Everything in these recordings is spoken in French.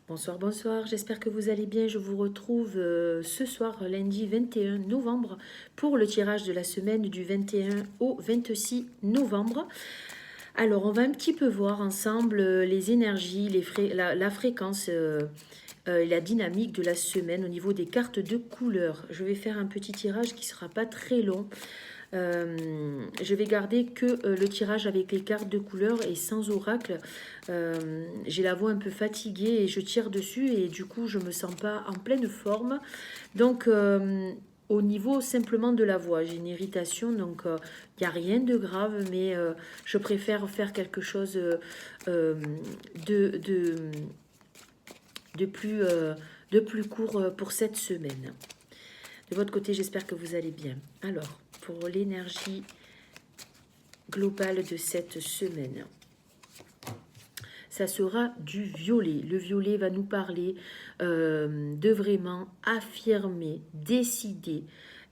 Bonsoir, bonsoir, j'espère que vous allez bien. Je vous retrouve ce soir, lundi 21 novembre, pour le tirage de la semaine du 21 au 26 novembre. Alors, on va un petit peu voir ensemble les énergies, la fréquence et la dynamique de la semaine au niveau des cartes de couleurs. Je vais faire un petit tirage qui ne sera pas très long. Je vais garder que le tirage avec les cartes de couleur et sans oracle. J'ai la voix un peu fatiguée et je tire dessus et du coup je me sens pas en pleine forme. Donc au niveau simplement de la voix, j'ai une irritation, donc il n'y a rien de grave, mais je préfère faire quelque chose de, de, de plus, de plus court pour cette semaine. De votre côté, j'espère que vous allez bien. Alors, pour l'énergie globale de cette semaine, ça sera du violet. Le violet va nous parler de vraiment affirmer, décider,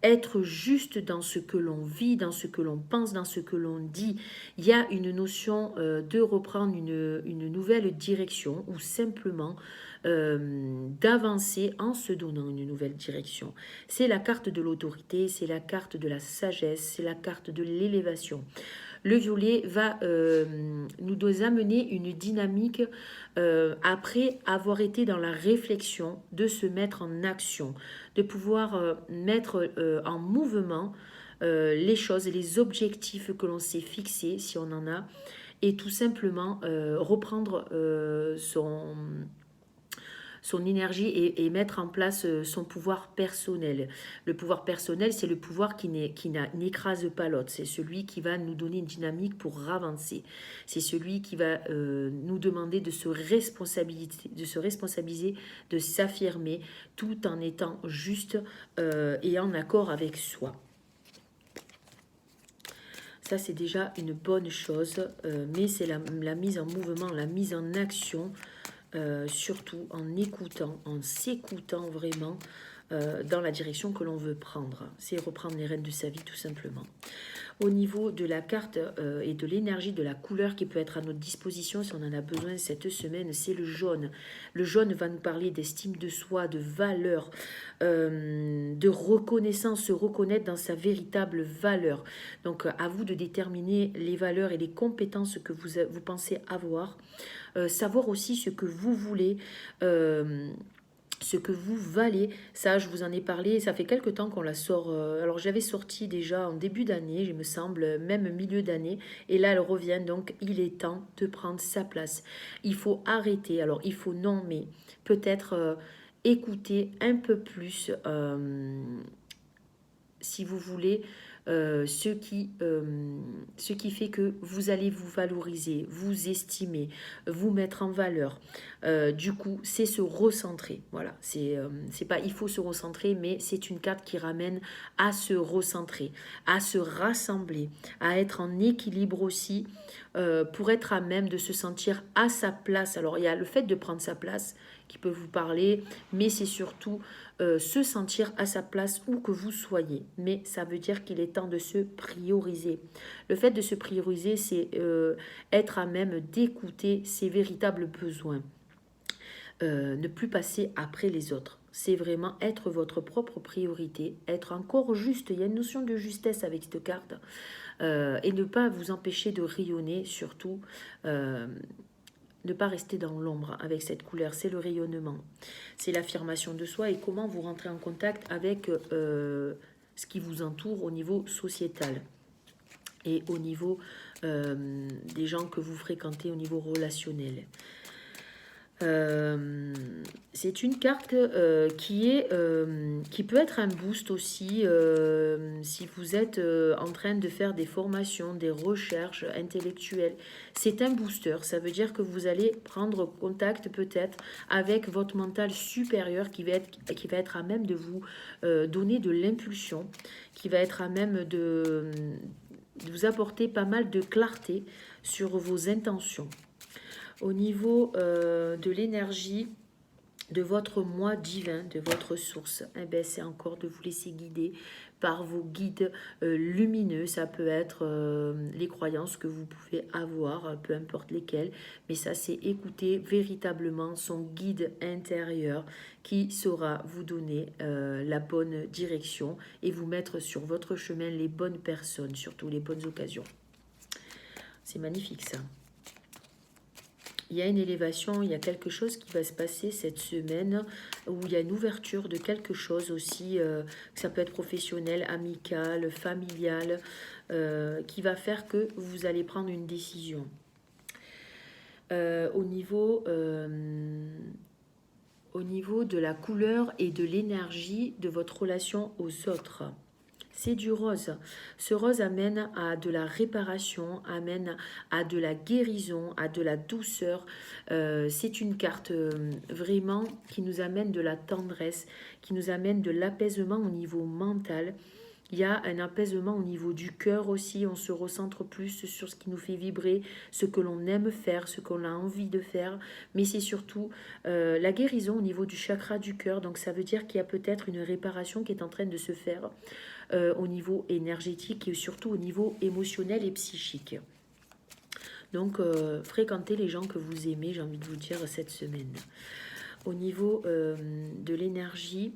être juste dans ce que l'on vit, dans ce que l'on pense, dans ce que l'on dit. Il y a une notion de reprendre une nouvelle direction ou simplement d'avancer en se donnant une nouvelle direction. C'est la carte de l'autorité, c'est la carte de la sagesse, c'est la carte de l'élévation. Le violet va nous amener une dynamique après avoir été dans la réflexion, de se mettre en action, de pouvoir mettre en mouvement les choses, les objectifs que l'on s'est fixés, si on en a, et tout simplement reprendre son énergie et mettre en place son pouvoir personnel. Le pouvoir personnel, c'est le pouvoir qui n'écrase pas l'autre. C'est celui qui va nous donner une dynamique pour avancer. C'est celui qui va nous demander de se responsabiliser, de s'affirmer, tout en étant juste et en accord avec soi. Ça, c'est déjà une bonne chose, mais c'est la mise en mouvement, la mise en action, surtout en écoutant, en s'écoutant vraiment dans la direction que l'on veut prendre. C'est reprendre les rênes de sa vie tout simplement. Au niveau de la carte et de l'énergie, de la couleur qui peut être à notre disposition si on en a besoin cette semaine, c'est le jaune. Le jaune va nous parler d'estime de soi, de valeur, de reconnaissance, se reconnaître dans sa véritable valeur. Donc à vous de déterminer les valeurs et les compétences que vous pensez avoir. Savoir aussi ce que vous voulez, ce que vous valez. Ça, je vous en ai parlé, ça fait quelque temps qu'on la sort. Alors, j'avais sorti déjà en début d'année, il me semble, même milieu d'année. Et là, elle revient, donc il est temps de prendre sa place. Il faut arrêter. Alors, il faut non, mais peut-être écouter un peu plus, si vous voulez, ce qui fait que vous allez vous valoriser, vous estimer, vous mettre en valeur. Du coup, c'est se recentrer. Voilà, c'est pas il faut se recentrer, mais c'est une carte qui ramène à se recentrer, à se rassembler, à être en équilibre aussi, pour être à même de se sentir à sa place. Alors, il y a le fait de prendre sa place qui peut vous parler, mais c'est surtout se sentir à sa place où que vous soyez. Mais ça veut dire qu'il est temps de se prioriser. Le fait de se prioriser, c'est être à même d'écouter ses véritables besoins. Ne plus passer après les autres. C'est vraiment être votre propre priorité, être encore juste. Il y a une notion de justesse avec cette carte. Et ne pas vous empêcher de rayonner, surtout. Ne pas rester dans l'ombre avec cette couleur, c'est le rayonnement, c'est l'affirmation de soi et comment vous rentrez en contact avec ce qui vous entoure au niveau sociétal et au niveau des gens que vous fréquentez au niveau relationnel. C'est une carte qui peut être un boost aussi si vous êtes en train de faire des formations, des recherches intellectuelles. C'est un booster, ça veut dire que vous allez prendre contact peut-être avec votre mental supérieur qui va être à même de vous donner de l'impulsion, qui va être à même de vous apporter pas mal de clarté sur vos intentions. Au niveau de l'énergie, de votre moi divin, de votre source, eh ben, c'est encore de vous laisser guider par vos guides lumineux. Ça peut être les croyances que vous pouvez avoir, peu importe lesquelles, mais ça c'est écouter véritablement son guide intérieur qui saura vous donner la bonne direction et vous mettre sur votre chemin les bonnes personnes, surtout les bonnes occasions. C'est magnifique ça. Il y a une élévation, il y a quelque chose qui va se passer cette semaine où il y a une ouverture de quelque chose aussi, que ça peut être professionnel, amical, familial, qui va faire que vous allez prendre une décision. Au niveau de la couleur et de l'énergie de votre relation aux autres. C'est du rose. Ce rose amène à de la réparation, amène à de la guérison, à de la douceur. C'est une carte vraiment qui nous amène de la tendresse, qui nous amène de l'apaisement au niveau mental. Il y a un apaisement au niveau du cœur aussi, on se recentre plus sur ce qui nous fait vibrer, ce que l'on aime faire, ce qu'on a envie de faire, mais c'est surtout la guérison au niveau du chakra du cœur, donc ça veut dire qu'il y a peut-être une réparation qui est en train de se faire au niveau énergétique et surtout au niveau émotionnel et psychique. Donc fréquentez les gens que vous aimez, j'ai envie de vous dire, cette semaine. Au niveau de l'énergie,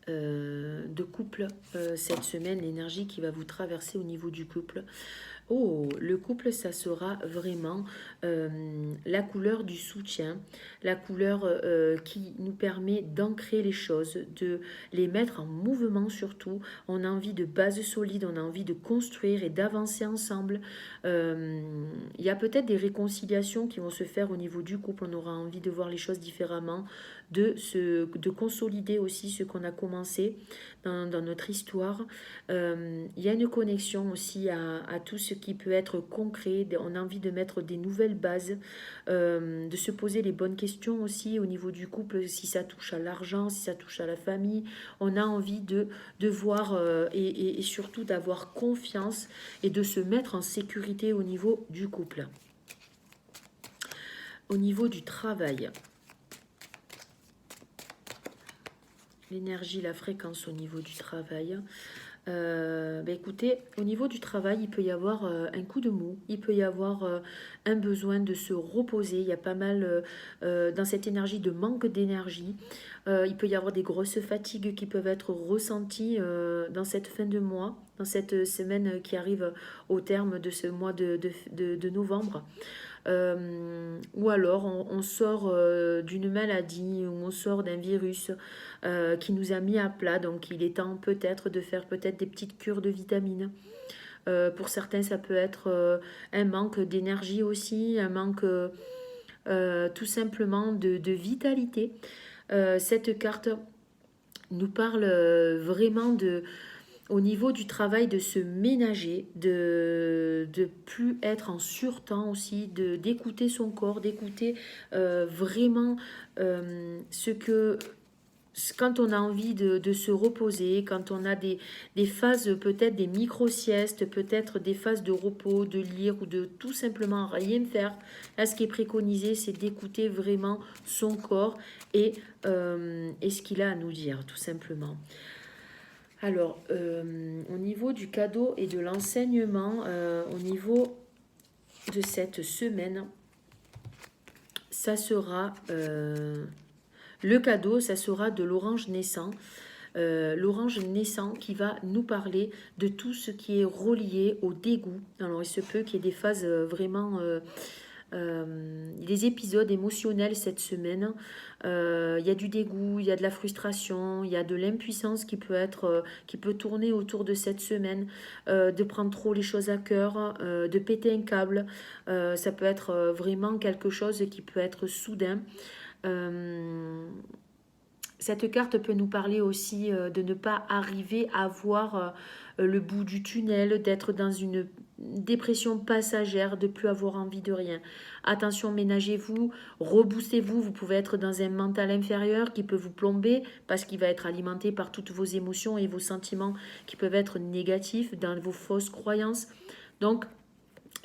de couple cette semaine, l'énergie qui va vous traverser au niveau du couple. Oh, le couple, ça sera vraiment la couleur du soutien, la couleur qui nous permet d'ancrer les choses, de les mettre en mouvement surtout. On a envie de bases solides, on a envie de construire et d'avancer ensemble. Il y a peut-être des réconciliations qui vont se faire au niveau du couple, on aura envie de voir les choses différemment, de consolider aussi ce qu'on a commencé dans notre histoire. Il y a une connexion aussi à tout ce qui peut être concret. On a envie de mettre des nouvelles bases, de se poser les bonnes questions aussi au niveau du couple, si ça touche à l'argent, si ça touche à la famille. On a envie de voir et surtout d'avoir confiance et de se mettre en sécurité au niveau du couple. Au niveau du travail, l'énergie, la fréquence au niveau du travail. Écoutez, au niveau du travail, il peut y avoir un coup de mou, il peut y avoir un besoin de se reposer. Il y a pas mal dans cette énergie de manque d'énergie. Il peut y avoir des grosses fatigues qui peuvent être ressenties dans cette fin de mois, dans cette semaine qui arrive au terme de ce mois de novembre. Ou alors on sort d'une maladie ou on sort d'un virus qui nous a mis à plat, donc il est temps peut-être de faire peut-être des petites cures de vitamines. Pour certains ça peut être un manque d'énergie aussi, un manque tout simplement de vitalité. Cette carte nous parle vraiment au niveau du travail, de se ménager, de plus être en surtemps aussi, d'écouter son corps, d'écouter vraiment ce que... Quand on a envie de se reposer, quand on a des phases, peut-être des micro-siestes, peut-être des phases de repos, de lire ou de tout simplement rien faire. Là, ce qui est préconisé, c'est d'écouter vraiment son corps et ce qu'il a à nous dire, tout simplement. Alors, au niveau du cadeau et de l'enseignement, au niveau de cette semaine, ça sera... le cadeau, ça sera de l'orange naissant. L'orange naissant qui va nous parler de tout ce qui est relié au dégoût. Alors, il se peut qu'il y ait des phases vraiment... des épisodes émotionnels cette semaine. Il y a du dégoût, il y a de la frustration, il y a de l'impuissance qui peut tourner autour de cette semaine, de prendre trop les choses à cœur, de péter un câble. Ça peut être vraiment quelque chose qui peut être soudain. Cette carte peut nous parler aussi de ne pas arriver à voir le bout du tunnel, d'être dans une dépression passagère, de plus avoir envie de rien. Attention, ménagez-vous, reboostez-vous. Vous pouvez être dans un mental inférieur qui peut vous plomber parce qu'il va être alimenté par toutes vos émotions et vos sentiments qui peuvent être négatifs dans vos fausses croyances. Donc,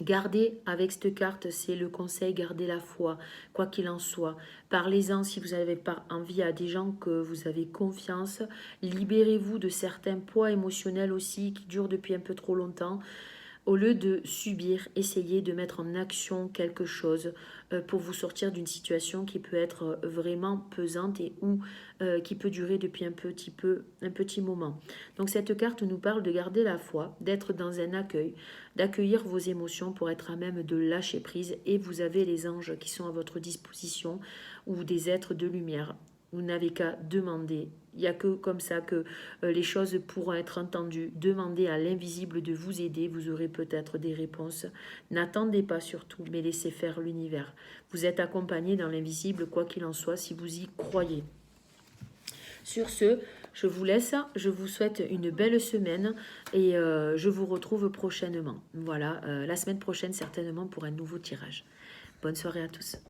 Gardez avec cette carte, c'est le conseil, gardez la foi, quoi qu'il en soit. Parlez-en si vous n'avez pas envie à des gens que vous avez confiance. Libérez-vous de certains poids émotionnels aussi qui durent depuis un peu trop longtemps. Au lieu de subir, essayez de mettre en action quelque chose pour vous sortir d'une situation qui peut être vraiment pesante et ou qui peut durer depuis un petit moment. Donc cette carte nous parle de garder la foi, d'être dans un accueil, d'accueillir vos émotions pour être à même de lâcher prise, et vous avez les anges qui sont à votre disposition ou des êtres de lumière. Vous n'avez qu'à demander. Il n'y a que comme ça que les choses pourront être entendues. Demandez à l'invisible de vous aider. Vous aurez peut-être des réponses. N'attendez pas surtout, mais laissez faire l'univers. Vous êtes accompagné dans l'invisible, quoi qu'il en soit, si vous y croyez. Sur ce, je vous laisse. Je vous souhaite une belle semaine et je vous retrouve prochainement. Voilà, la semaine prochaine certainement pour un nouveau tirage. Bonne soirée à tous.